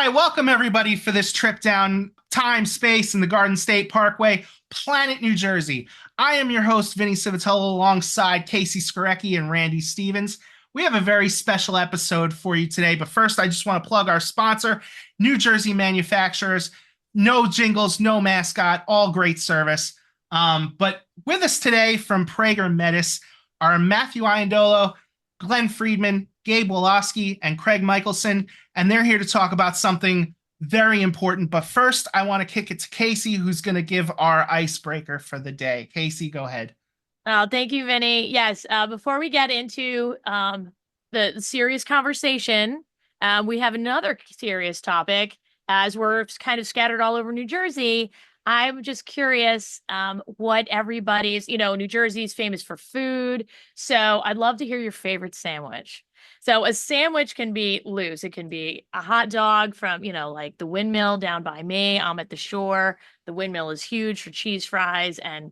right, welcome everybody for this trip down time, space, and the Garden State Parkway, Planet New Jersey. I am your host, Vinnie Civitillo, alongside Casey Skarecki and Randy Stephens. We have a very special episode for you today, but first I just want to plug our sponsor, New Jersey Manufacturers. No jingles, no mascot, all great service. But with us today from Prager Metis are Matthew Iandolo, Glenn Friedman, Gabe Woloski, and Craig Michelson, and they're here to talk about something very important. But first, I want to kick it to Casey, who's going to give our icebreaker for the day. Casey, go ahead. Oh, thank you, Vinny. Yes, before we get into the serious conversation, we have another serious topic. As we're kind of scattered all over New Jersey, I'm just curious what everybody's, New Jersey's famous for food. So I'd love to hear your favorite sandwich. So a sandwich can be loose. It can be a hot dog from, like the Windmill down by me. I'm at the shore. The Windmill is huge for cheese fries and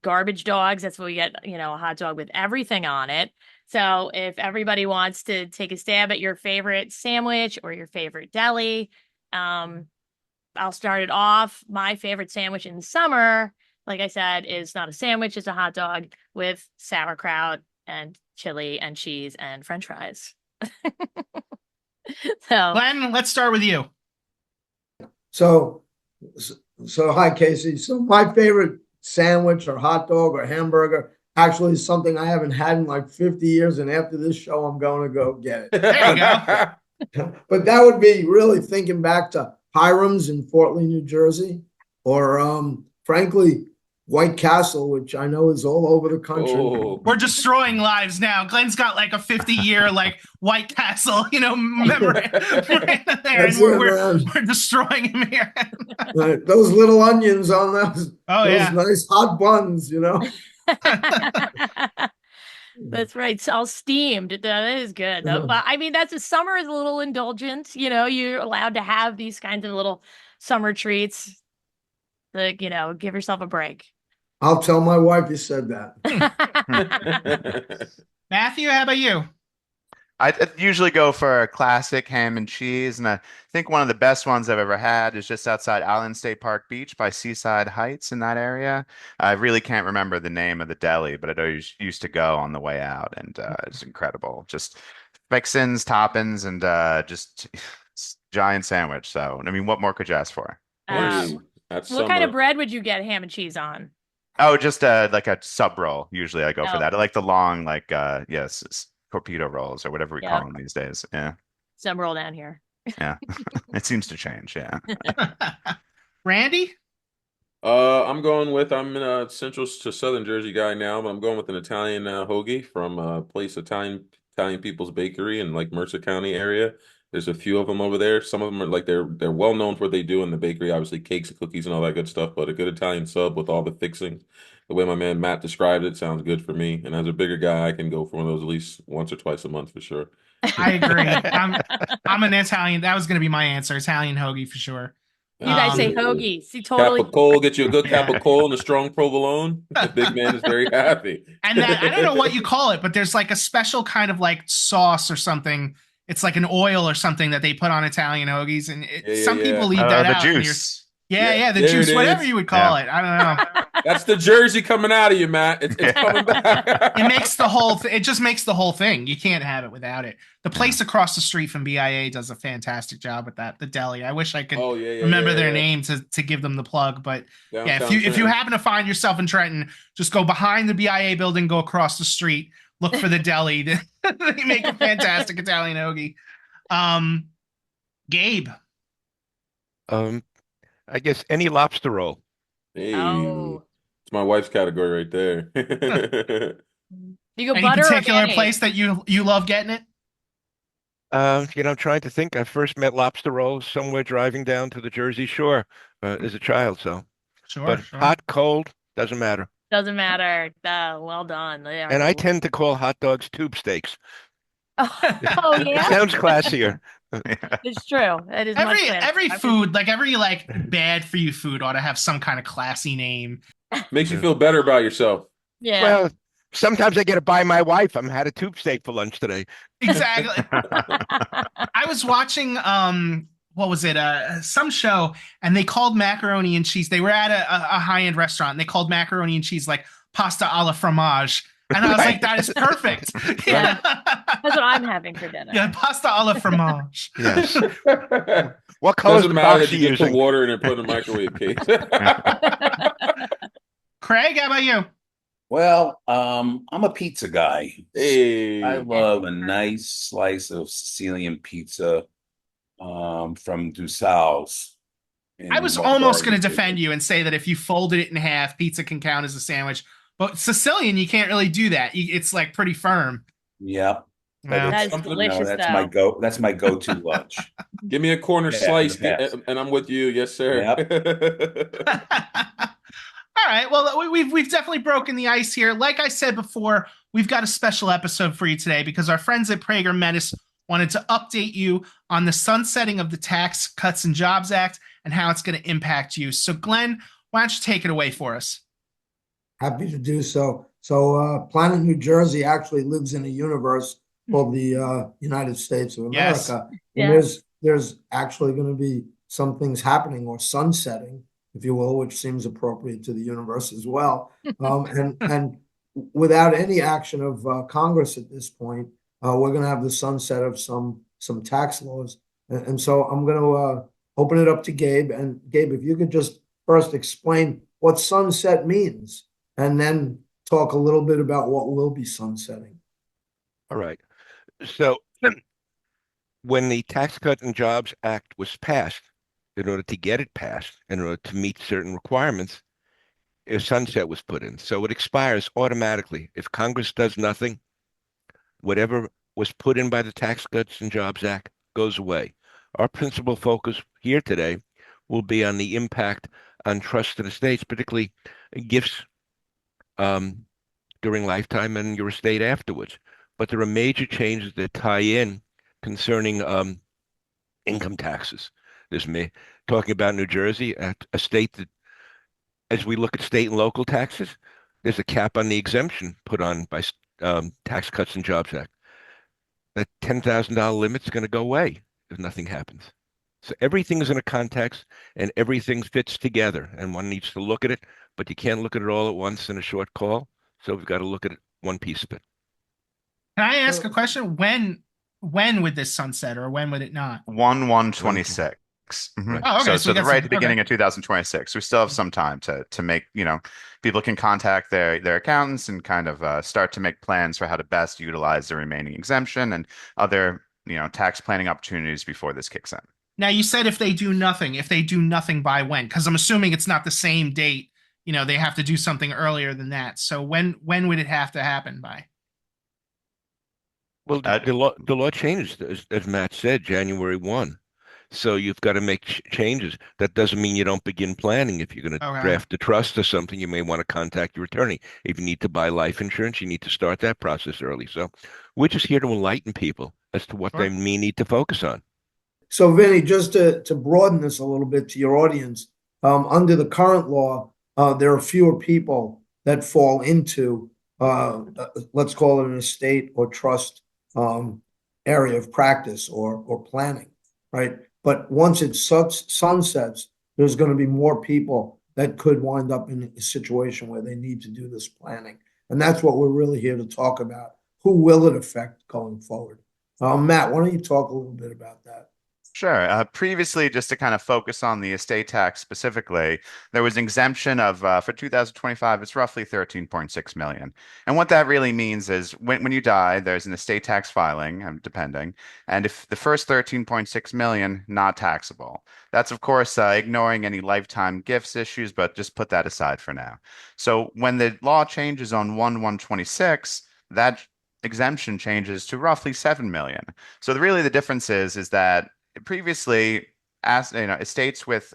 garbage dogs. That's what we get, a hot dog with everything on it. So if everybody wants to take a stab at your favorite sandwich or your favorite deli, I'll start it off. My favorite sandwich in the summer, like I said, is not a sandwich. It's a hot dog with sauerkraut and chili and cheese and French fries. So, Glenn, let's start with you. So hi, Casey. So my favorite sandwich or hot dog or hamburger actually is something I haven't had in like 50 years. And after this show, I'm going to go get it. There you go. But that would be really thinking back to Hiram's in Fort Lee, New Jersey, or frankly, White Castle, which I know is all over the country. Oh. We're destroying lives now. Glenn's got like a 50-year White Castle, memory right there, and we're destroying him here. Right. Those little onions on those yeah. nice hot buns, That's right. It's all steamed. That is good. Though. But I mean, summer is a little indulgent. You're allowed to have these kinds of little summer treats. Give yourself a break. I'll tell my wife you said that. Matthew, how about you? I usually go for a classic ham and cheese, and I think one of the best ones I've ever had is just outside Island State Park Beach by Seaside Heights in that area. I really can't remember the name of the deli, but I always used to go on the way out, and it's incredible. Just fixins, toppings, and just giant sandwich. So, I mean, what more could you ask for? What kind of bread would you get ham and cheese on? Oh, just like a sub roll. Usually I go for that. I like the long, torpedo rolls or whatever we call them these days. Yeah. Some roll down here. Yeah. It seems to change. Yeah. Randy? I'm a central to southern Jersey guy now, but I'm going with an Italian hoagie from a place Italian People's Bakery in like Mercer County area. There's a few of them over there. Some of them are they're well known for what they do in the bakery, obviously cakes and cookies and all that good stuff, but a good Italian sub with all the fixings. The way my man Matt described it sounds good for me. And as a bigger guy, I can go for one of those at least once or twice a month for sure. I agree. I'm an Italian. That was going to be my answer. Italian hoagie for sure. You guys say hoagie. See, totally. Capicola, get you a good capicola and a strong provolone. The big man is very happy. And I don't know what you call it, but there's like a special kind of like sauce or something. It's like an oil or something that they put on Italian hoagies, and some people leave that out. The juice. The juice, whatever you would call it. I don't know. That's the Jersey coming out of you, Matt. It's coming back. It makes the whole. It just makes the whole thing. You can't have it without it. The place across the street from BIA does a fantastic job with that. The deli. I wish I could remember their name to give them the plug. But Downtown if you happen to find yourself in Trenton, just go behind the BIA building, go across the street. Look for the deli. They make a fantastic Italian hoagie. Gabe. I guess any lobster roll. Hey, it's my wife's category right there. You go Any butter particular or mayonnaise? place that you love getting it? I'm trying to think. I first met lobster rolls somewhere driving down to the Jersey Shore as a child. So, Sure. hot, cold, doesn't matter. Doesn't matter. Well done. And I tend to call hot dogs tube steaks. Oh It yeah, sounds classier. it's true. It is every food, every bad for you food ought to have some kind of classy name. Makes you feel better about yourself. Yeah. Well, sometimes I get to buy my wife. I had a tube steak for lunch today. Exactly. I was watching what was it? Some show, and they called macaroni and cheese. They were at a high-end restaurant, and they called macaroni and cheese like pasta alla fromage. And I was like, that is perfect. Yeah. That's what I'm having for dinner. Yeah, pasta alla fromage. Yes. What color's Doesn't the matter box that you you just put using? water in and put it in the microwave case. Craig, how about you? Well, I'm a pizza guy. Hey. I love a nice slice of Sicilian pizza from Dusal's. I was almost going to defend you and say that if you folded it in half, pizza can count as a sandwich. But Sicilian, you can't really do that. It's like pretty firm. Yep. Well, That is Something- delicious, that's though. That's my go-to lunch. Give me a corner Yeah, slice, in the past. and I'm with you. Yes, sir. All right. Well, we've definitely broken the ice here. Like I said before, we've got a special episode for you today because our friends at Prager Metis wanted to update you on the sunsetting of the Tax Cuts and Jobs Act and how it's going to impact you. So, Glenn, why don't you take it away for us? Happy to do so. So, Planet New Jersey actually lives in a universe called the United States of Yes. America. Yeah. And there's actually going to be some things happening or sunsetting, if you will, which seems appropriate to the universe as well. And without any action of Congress at this point, we're going to have the sunset of some tax laws. And so I'm going to open it up to Gabe. And Gabe, if you could just first explain what sunset means, and then talk a little bit about what will be sunsetting. All right. So when the Tax Cut and Jobs Act was passed, in order to get it passed, in order to meet certain requirements, a sunset was put in. So it expires automatically. If Congress does nothing, whatever was put in by the Tax Cuts and Jobs Act goes away. Our principal focus here today will be on the impact on trust and estates, particularly gifts during lifetime and your estate afterwards. But there are major changes that tie in concerning income taxes. There's me talking about New Jersey, a state that, as we look at state and local taxes, there's a cap on the exemption put on by Tax Cuts and Jobs Act. That $10,000 limit is going to go away if nothing happens. So everything is in a context and everything fits together, and one needs to look at it, but you can't look at it all at once in a short call. So we've got to look at it, one piece of it. Can I ask a question? When would this sunset, or when would it not? 1/1/26. Right. Oh, okay. So we got right at some- the beginning of 2026. We still have some time to make, people can contact their accountants and kind of start to make plans for how to best utilize the remaining exemption and other, tax planning opportunities before this kicks in. Now, you said if they do nothing by when? Because I'm assuming it's not the same date. They have to do something earlier than that. So when would it have to happen by? Well, the law changed, as Matt said, January 1. So you've got to make changes. That doesn't mean you don't begin planning. If you're going to draft a trust or something, you may want to contact your attorney. If you need to buy life insurance, you need to start that process early. So we're just here to enlighten people as to what they may need to focus on. So, Vinny, just to broaden this a little bit to your audience, under the current law, there are fewer people that fall into, let's call it an estate or trust area of practice or planning, right? But once it sunsets, there's going to be more people that could wind up in a situation where they need to do this planning. And that's what we're really here to talk about. Who will it affect going forward? Matt, why don't you talk a little bit about that? Sure. Previously, just to kind of focus on the estate tax specifically, there was an exemption of, for 2025, it's roughly 13.6 million. And what that really means is when you die, there's an estate tax filing, depending. And if the first 13.6 million, not taxable. That's, of course, ignoring any lifetime gifts issues, but just put that aside for now. So when the law changes on 1/1/26, that exemption changes to roughly 7 million. So really the difference is that previously, estates with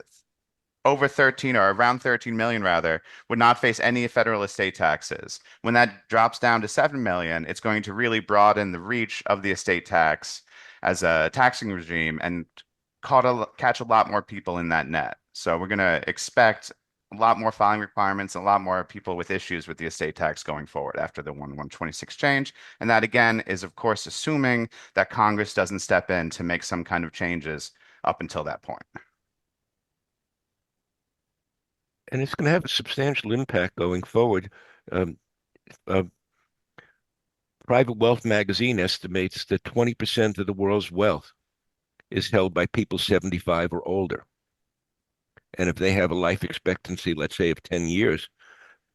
over 13 or around 13 million rather would not face any federal estate taxes. When that drops down to 7 million, it's going to really broaden the reach of the estate tax as a taxing regime and catch a lot more people in that net. So we're going to expect a lot more filing requirements, and a lot more people with issues with the estate tax going forward after the 1/1/26 change. And that again is, of course, assuming that Congress doesn't step in to make some kind of changes up until that point. And it's going to have a substantial impact going forward. Um, uh, Private Wealth magazine estimates that 20% of the world's wealth is held by people 75 or older. And if they have a life expectancy, let's say, of 10 years,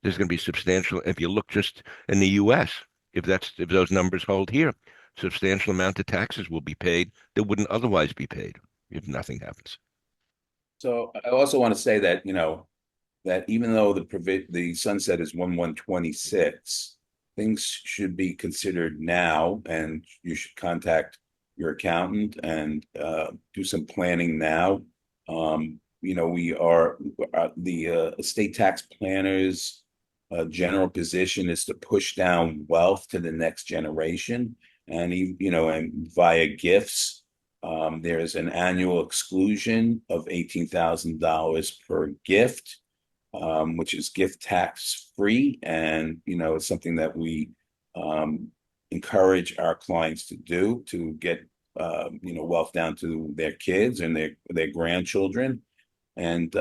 there's going to be substantial. If you look just in the U.S., if those numbers hold here, substantial amount of taxes will be paid that wouldn't otherwise be paid if nothing happens. So I also want to say that, that even though the sunset is 1/1/26, things should be considered now, and you should contact your accountant and do some planning now. We are the estate tax planners' general position is to push down wealth to the next generation, and and via gifts. There is an annual exclusion of $18,000 per gift, which is gift tax free, and it's something that we encourage our clients to do to get wealth down to their kids and their grandchildren. And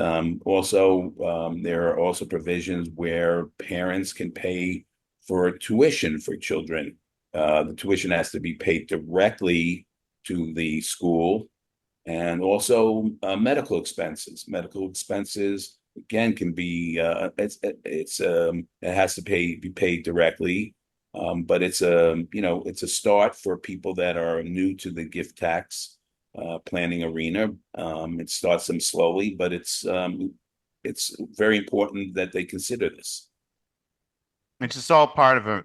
also, there are also provisions where parents can pay for tuition for children. The tuition has to be paid directly to the school, and also medical expenses. Medical expenses again can be it has to be paid directly, but it's a start for people that are new to the gift tax planning arena. It starts them slowly, but it's very important that they consider this. It's just all part of a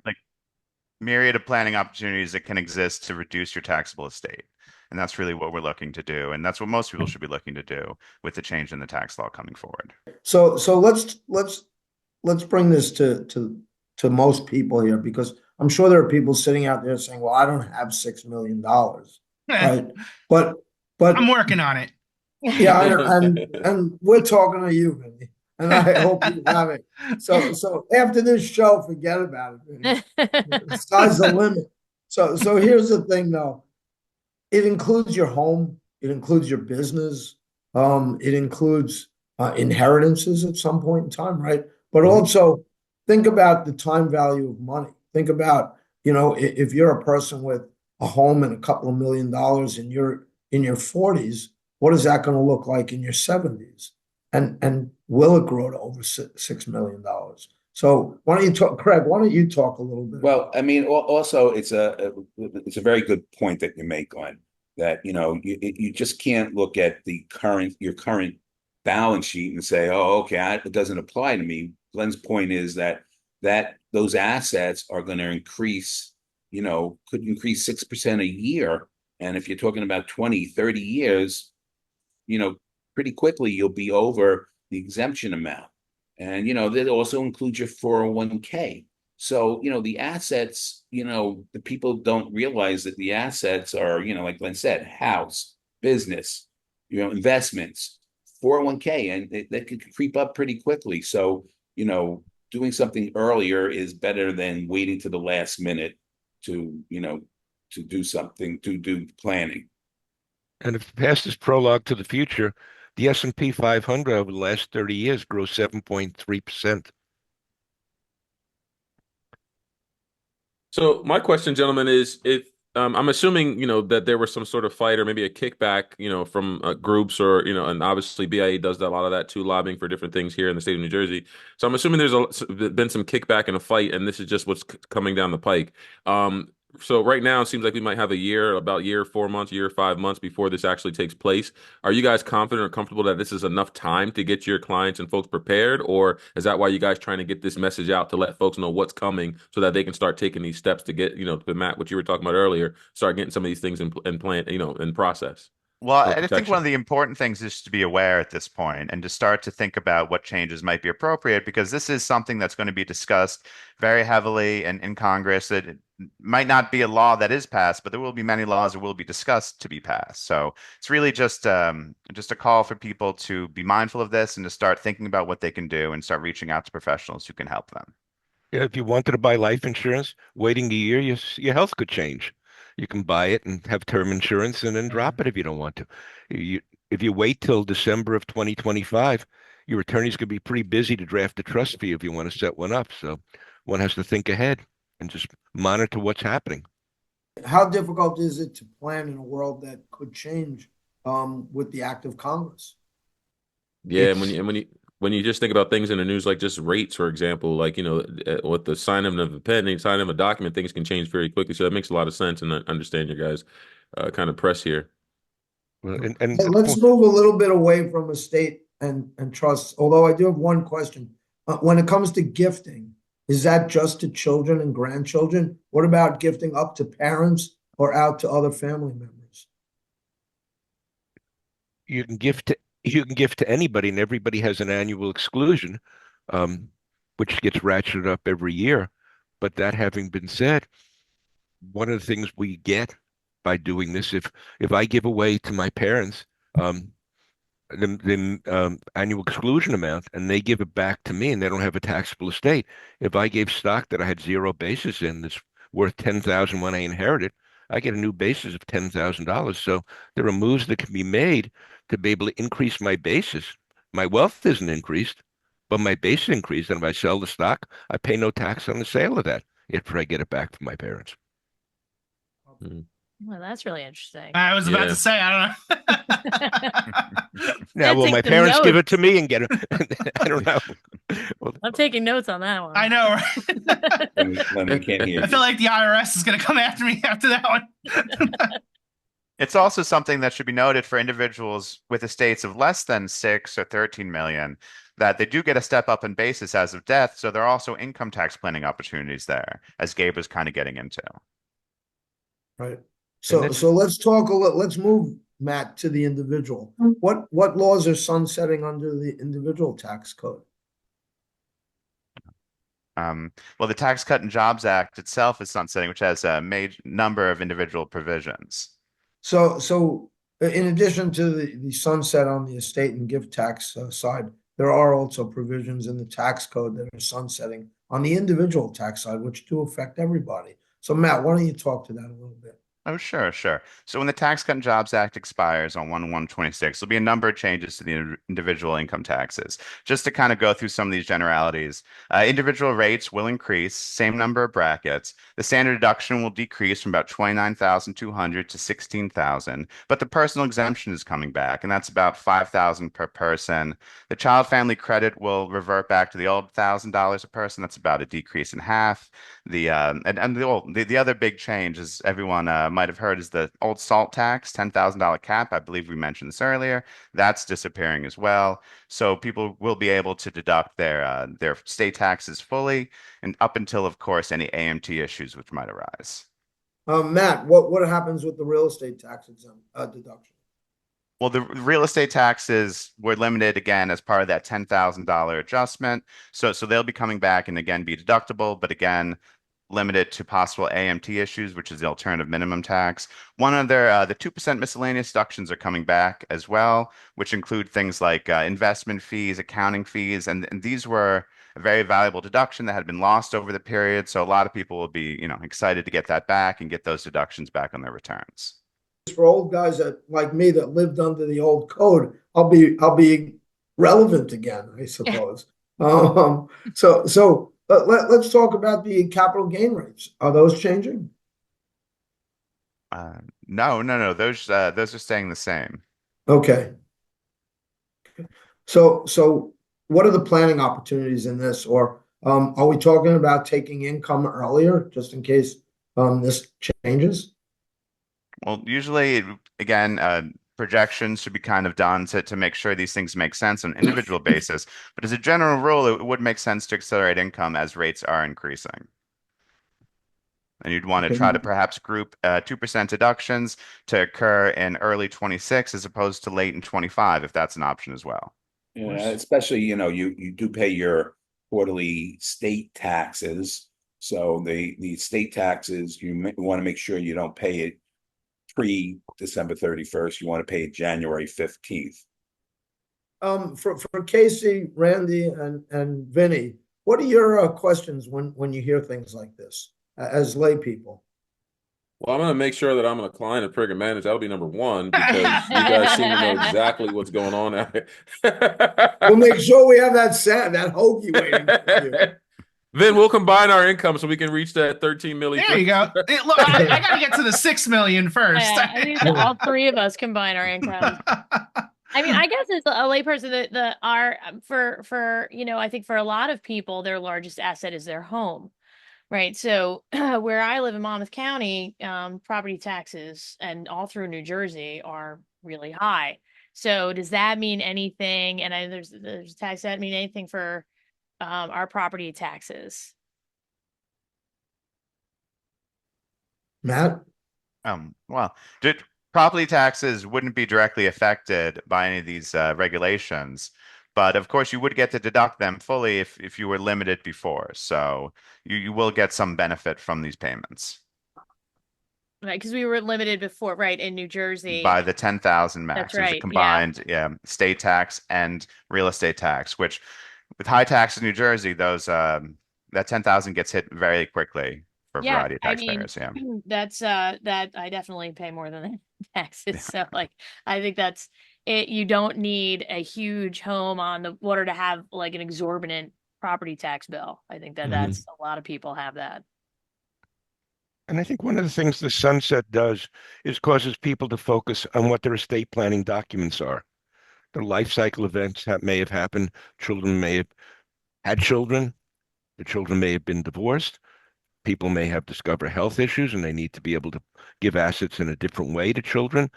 myriad of planning opportunities that can exist to reduce your taxable estate. And that's really what we're looking to do. And that's what most people should be looking to do with the change in the tax law coming forward. So let's bring this to most people here, because I'm sure there are people sitting out there saying, well, I don't have $6 million, right? But I'm working on it. yeah, and we're talking to you, Vinny, and I hope you have it. So after this show, forget about it, Vinny. The sky's the limit. So here's the thing, though. It includes your home. It includes your business. It includes inheritances at some point in time, right? But also think about the time value of money. Think about, if you're a person with a home and a couple of $1 million and you're in your 40s, what is that going to look like in your 70s? And will it grow to over $6 million? So why don't you talk, Craig? Why don't you talk a little bit? Well, I mean, also it's a very good point that you make, Glenn, that you just can't look at your current balance sheet and say, oh, okay, it doesn't apply to me. Glenn's point is that those assets are going to increase, could increase 6% a year. And if you're talking about 20, 30 years, pretty quickly you'll be over the exemption amount. And, that also includes your 401k. So, the assets, the people don't realize that the assets are, like Glenn said, house, business, investments, 401k, and that could creep up pretty quickly. So, doing something earlier is better than waiting to the last minute to do something, to do planning. And if past is prologue to the future, the S&P 500 over the last 30 years grew 7.3%. So my question, gentlemen, is if I'm assuming that there was some sort of fight or maybe a kickback from groups or and obviously BIA does a lot of that too, lobbying for different things here in the state of New Jersey. So I'm assuming there's been some kickback and a fight, and this is just what's coming down the pike. So right now it seems like we might have about a year, 4 months, year, 5 months before this actually takes place. Are you guys confident or comfortable that this is enough time to get your clients and folks prepared? Or is that why you guys trying to get this message out to let folks know what's coming so that they can start taking these steps to get, to Matt, what you were talking about earlier, start getting some of these things in plan, in process? Well, I think one of the important things is to be aware at this point and to start to think about what changes might be appropriate, because this is something that's going to be discussed very heavily in Congress. It might not be a law that is passed, but there will be many laws that will be discussed to be passed. So it's really just a call for people to be mindful of this and to start thinking about what they can do and start reaching out to professionals who can help them. Yeah, if you wanted to buy life insurance, waiting a year, your health could change. You can buy it and have term insurance and then drop it if you don't want to. if you wait till December of 2025, your attorney's going to be pretty busy to draft a trust fee if you want to set one up. So one has to think ahead and just monitor what's happening. How difficult is it to plan in a world that could change with the act of Congress? Yeah, It's when you just think about things in the news, like just rates, for example, like with the signing of a pen, signing of a document, things can change very quickly. So that makes a lot of sense, and I understand your guys' kind of press here. well, and Let's move a little bit away from estate and trusts, although I do have one question. When it comes to gifting, is that just to children and grandchildren? What about gifting up to parents or out to other family members? you can gift to anybody, and everybody has an annual exclusion, um, which gets ratcheted up every year. But that having been said, one of the things we get by doing this, if I give away to my parents um, the annual exclusion amount and they give it back to me and they don't have a taxable estate, if I gave stock that I had zero basis in that's worth 10,000 when I inherit it, I get a new basis of $10,000. So there are moves that can be made to be able to increase my basis. My wealth isn't increased, but my base increased. And if I sell the stock, I pay no tax on the sale of that if I get it back from my parents. Mhm. Well, that's really interesting. I was about Yeah. to say, I don't know. Now, Gotta will take my some parents give it notes. to me and get it? I don't know. Well, I'm taking notes on that one. I know, right? Len, we can't hear I feel you. like the IRS is going to come after me after that one. It's also something that should be noted for individuals with estates of less than 6 or 13 million that they do get a step up in basis as of death. So there are also income tax planning opportunities there, as Gabe was kind of getting into. Right. And So let's talk let's move, Matt, to the individual. What laws are sunsetting under the individual tax code? Well, the Tax Cut and Jobs Act itself is sunsetting, which has a major number of individual provisions. So in addition to the sunset on the estate and gift tax side, there are also provisions in the tax code that are sunsetting on the individual tax side, which do affect everybody. So Matt, why don't you talk to that a little bit? Oh, sure, sure. So when the Tax Cut and Jobs Act expires on 1/1/26, there'll be a number of changes to the individual income taxes. Just to kind of go through some of these generalities, individual rates will increase, same number of brackets. The standard deduction will decrease from about 29,200 to 16,000, but the personal exemption is coming back, and that's about 5,000 per person. The child family credit will revert back to the old $1,000 a person. That's about a decrease in half. The other big change, as everyone might have heard, is the old SALT tax, $10,000 cap. I believe we mentioned this earlier. That's disappearing as well. So people will be able to deduct their state taxes fully, and up until, of course, any AMT issues which might arise. Matt, what happens with the real estate tax exempt deduction? Well, the real estate taxes were limited again as part of that $10,000 adjustment. So they'll be coming back and again be deductible, but again, limited to possible AMT issues, which is the alternative minimum tax. One other, the 2% miscellaneous deductions are coming back as well, which include things like investment fees, accounting fees, and these were a very valuable deduction that had been lost over the period. So a lot of people will be, excited to get that back and get those deductions back on their returns. For old guys that like me that lived under the old code, I'll be relevant again, I suppose. Let's talk about the capital gain rates. Are those changing? No. Those are staying the same. Okay. So what are the planning opportunities in this? Or are we talking about taking income earlier just in case this changes? Well, usually, again, projections should be kind of done to make sure these things make sense on an individual basis. But as a general rule, it would make sense to accelerate income as rates are increasing. And you'd want to Okay. try to perhaps group 2% deductions to occur in early 26 as opposed to late in 25, if that's an option as well. Yeah, especially, you do pay your quarterly state taxes. So the state taxes, you want to make sure you don't pay it pre-December 31st. You want to pay it January 15th. For Casey, Randy, and Vinnie, what are your questions when you hear things like this as lay people? Well, I'm going to make sure that I'm a client of Prager Metis. That'll be number one because you guys seem to know exactly what's going on out here. We'll make sure we have that hoagie waiting for you. Then we'll combine our income so we can reach that 13 million. There you go. Look, I got to get to the 6 million first. I think all three of us combine our incomes. I mean, I guess as a layperson, for I think for a lot of people, their largest asset is their home, right? So where I live in Monmouth County, property taxes and all through New Jersey are really high. So does that mean anything? And there's tax that mean anything for our property taxes? Matt? Well, property taxes wouldn't be directly affected by any of these regulations, but of course you would get to deduct them fully if you were limited before. So you will get some benefit from these payments. Right, because we were limited before, right, in New Jersey. By the 10,000 max. That's There's right, a combined state tax and real estate tax, which with high tax in New Jersey, that 10,000 gets hit very quickly for a variety of taxpayers. That's that I definitely pay more than taxes. So like I think that's it. You don't need a huge home on the water to have like an exorbitant property tax bill. I think that's a lot of people have that. And I think one of the things the sunset does is causes people to focus on what their estate planning documents are. The life cycle events that may have happened. Children may have had children. The children may have been divorced. People may have discovered health issues and they need to be able to give assets in a different way to children.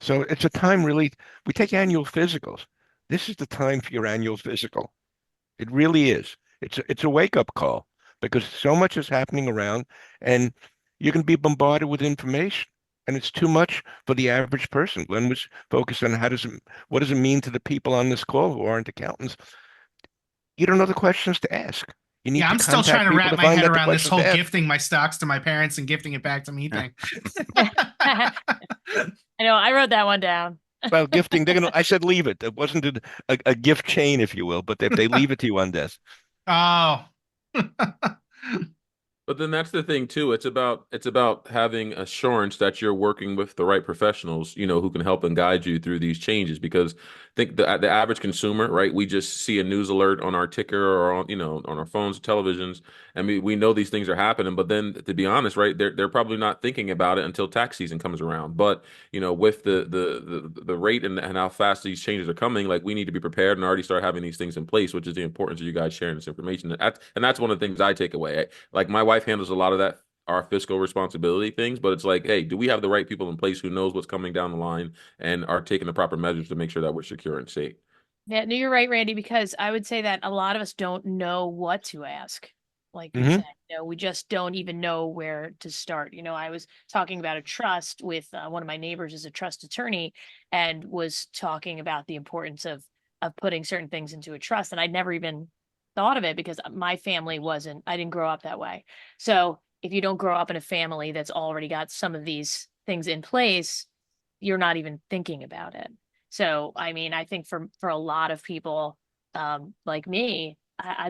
So it's a time really, we take annual physicals. This is the time for your annual physical. It really is. It's a wake-up call because so much is happening around and you can be bombarded with information. And it's too much for the average person. Glenn was focused on what does it mean to the people on this call who aren't accountants? You don't know the questions to ask. You need I'm still trying to wrap my head around this whole gifting gifting my stocks to my parents and gifting it back to me thing. I know, I wrote that one down. Well, gifting, I said leave it. It wasn't a gift chain, if you will, but if they leave it to you on death. Oh. But then that's the thing too. It's about having assurance that you're working with the right professionals, who can help and guide you through these changes. Because I think the average consumer, right, we just see a news alert on our ticker or on our phones, televisions, and we know these things are happening. But then, to be honest, right, they're probably not thinking about it until tax season comes around. But with the rate and how fast these changes are coming, like we need to be prepared and already start having these things in place, which is the importance of you guys sharing this information. And that's one of the things I take away. Like my wife handles a lot of that, our fiscal responsibility things, but it's like, hey, do we have the right people in place who knows what's coming down the line and are taking the proper measures to make sure that we're secure and safe? Yeah, no, you're right, Randy, because I would say that a lot of us don't know what to ask. Like you said, we just don't even know where to start. I was talking about a trust with one of my neighbors is a trust attorney and was talking about the importance of putting certain things into a trust. And I'd never even thought of it because my family I didn't grow up that way. So if you don't grow up in a family that's already got some of these things in place, you're not even thinking about it. So, I mean, I think for a lot of people like me,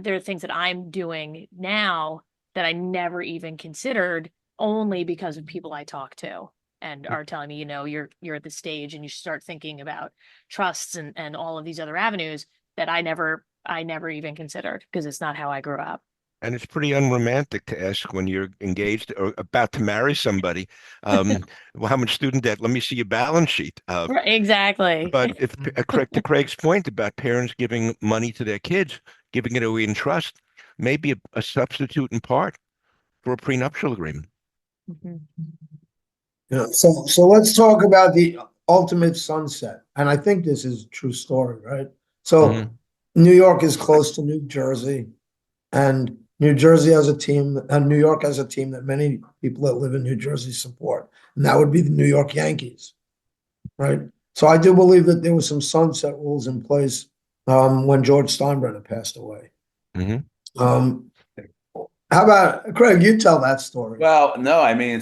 there are things that I'm doing now that I never even considered only because of people I talk to and are telling me, you're at the stage and you start thinking about trusts and all of these other avenues that I never even considered because it's not how I grew up. And it's pretty unromantic to ask when you're engaged or about to marry somebody, well, how much student debt? Let me see your balance sheet. Exactly. But if to Craig's point about parents giving money to their kids, giving it away in trust, maybe a substitute in part for a prenuptial agreement. So let's talk about the ultimate sunset. And I think this is a true story, right? So New York is close to New Jersey, and New Jersey has a team, and New York has a team that many people that live in New Jersey support, and that would be the New York Yankees, right? So I do believe that there were some sunset rules in place when George Steinbrenner passed away. How about Craig? You tell that story. Well, no, I mean,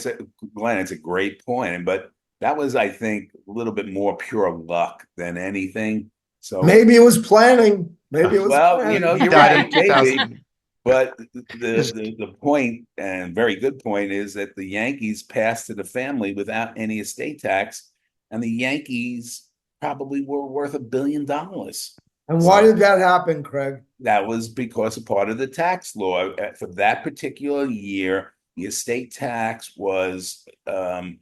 Glenn, it's a great point, but that was, I think, a little bit more pure luck than anything. So maybe it was planning. Maybe it was well, planning. you're Died right. in 2000. But the point, and very good point, is that the Yankees passed to the family without any estate tax, and the Yankees probably were worth $1 billion. And why did that happen, Craig? That was because of part of the tax law. For that particular year, the estate tax was the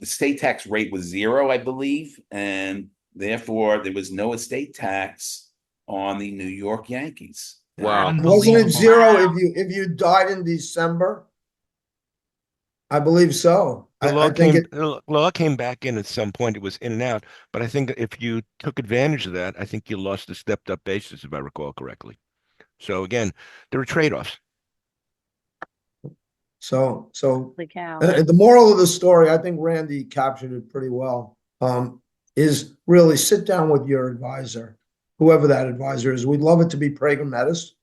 state tax rate was 0, I believe, and therefore there was no estate tax on the New York Yankees. Wow. Wasn't it Unbelievable. 0 if you died in December? I believe so. The law came back in at some point. It was in and out, but I think if you took advantage of that, I think you lost the stepped up basis, if I recall correctly. So again, there are trade-offs. So Holy cow. the moral of the story, I think Randy captured it pretty well, is really sit down with your advisor, whoever that advisor is. We'd love it to be Prager Metis.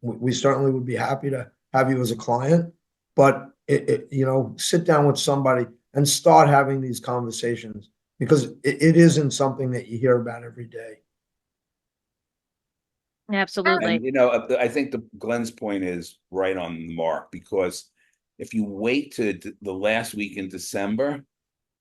We certainly would be happy to have you as a client, but sit down with somebody and start having these conversations, because it isn't something that you hear about every day. Absolutely. And I think Glenn's point is right on the mark, because if you wait to the last week in December,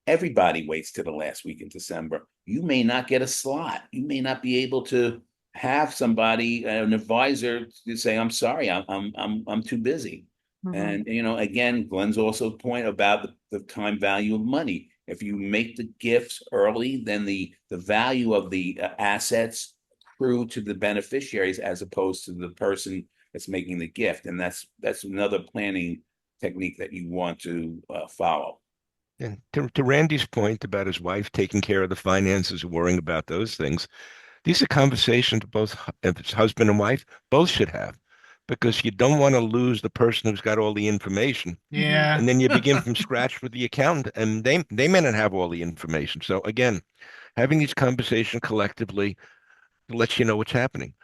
everybody waits to the last week in December. You may not get a slot. You may not be able to have somebody, an advisor, to say, "I'm sorry, I'm too busy." And again, Glenn's also point about the time value of money. If you make the gifts early, then the value of the assets accrue to the beneficiaries as opposed to the person that's making the gift, and that's another planning technique that you want to follow. And to Randy's point about his wife taking care of the finances, worrying about those things, these are conversations both if it's husband and wife both should have, because you don't want to lose the person who's got all the information. Yeah. And then you begin from scratch with the accountant, and they may not have all the information. So again, having these conversations collectively lets you know what's happening.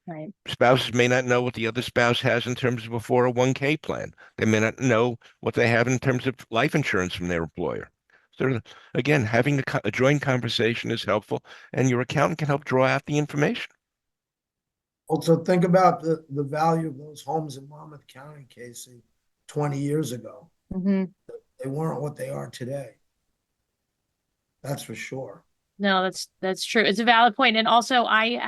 Right. Spouses may not know what the other spouse has in terms of a 401k plan. They may not know what they have in terms of life insurance from their employer. So again, having a joint conversation is helpful, and your accountant can help draw out the information. Also, think about the value of those homes in Monmouth County, Casey, 20 years ago. They weren't what they are today. That's for sure. No, that's true. It's a valid point. And also I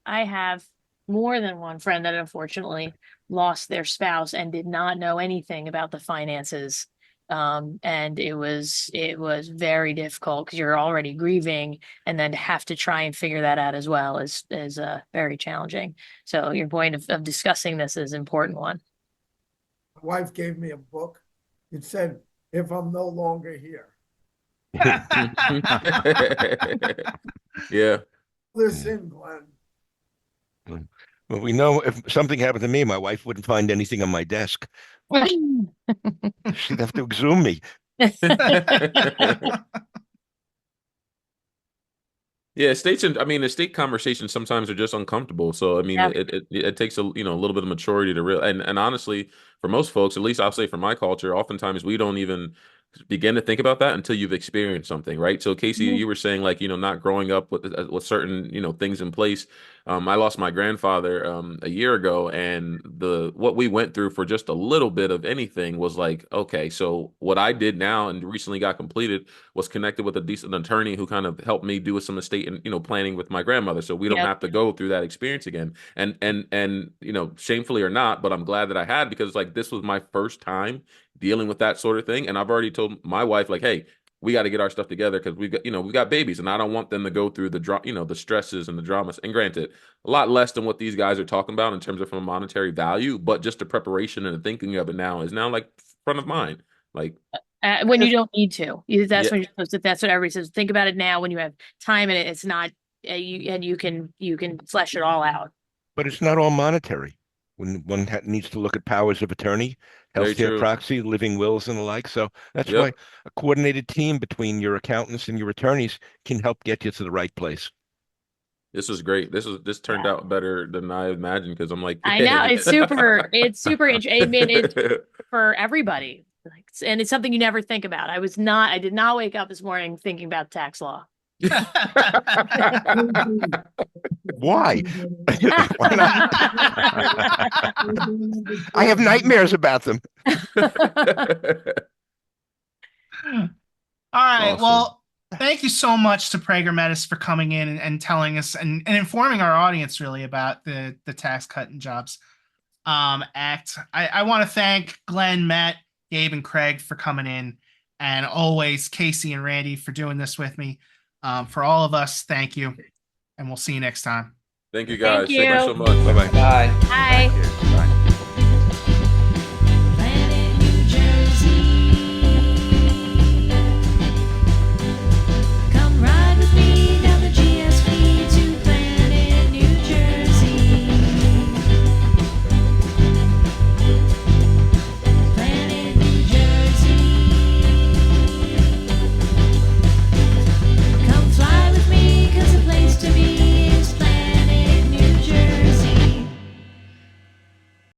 have more than one friend that unfortunately lost their spouse and did not know anything about the finances. And it was very difficult because you're already grieving, and then to have to try and figure that out as well is very challenging. So your point of discussing this is an important one. My wife gave me a book. It said, "If I'm no longer here." Yeah. Listen, Glenn. Well, we know if something happened to me, my wife wouldn't find anything on my desk. She'd have to exhume me. Yeah, estate conversations sometimes are just uncomfortable. So I mean, Yeah. it takes a little bit of maturity to real and honestly, for most folks, at least I'll say for my culture, oftentimes we don't even begin to think about that until you've experienced something, right? So Casey, you were saying like, not growing up with certain, things in place. I lost my grandfather a year ago, and what we went through for just a little bit of anything was like, okay, so what I did now and recently got completed was connected with a decent attorney who kind of helped me do some estate and planning with my grandmother, so we don't Yep. have to go through that experience again. And shamefully or not, but I'm glad that I had, because like this was my first time dealing with that sort of thing, and I've already told my wife like, hey, we got to get our stuff together because we've got babies, and I don't want them to go through the stresses and the dramas. And granted, a lot less than what these guys are talking about in terms of from a monetary value, but just the preparation and the thinking of it now is now like front of mind. Like when you don't need to. That's Yeah. when you're supposed to. That's what everybody says. Think about it now when you have time, and it's not. You can flesh it all out. But it's not all monetary. When one needs to look at powers of attorney, Very healthcare true. proxy, living wills, and the like. So that's Yep. why a coordinated team between your accountants and your attorneys can help get you to the right place. This was great. This turned out better than I imagined, because I'm like, I know hey. it's super interesting. I mean, it's for everybody, and it's something you never think about. I did not wake up this morning thinking about tax law. Why? Why not? I have nightmares about them. All right. Awesome. Well, thank you so much to Prager Metis for coming in and telling us and informing our audience really about the Tax Cut and Jobs Act. I want to thank Glenn, Matt, Gabe, and Craig for coming in, and always Casey and Randy for doing this with me. For all of us, thank you, and we'll see you next time. Thank you guys. Thank Thank you you. so much. Bye-bye. Bye. Hi. Thank you.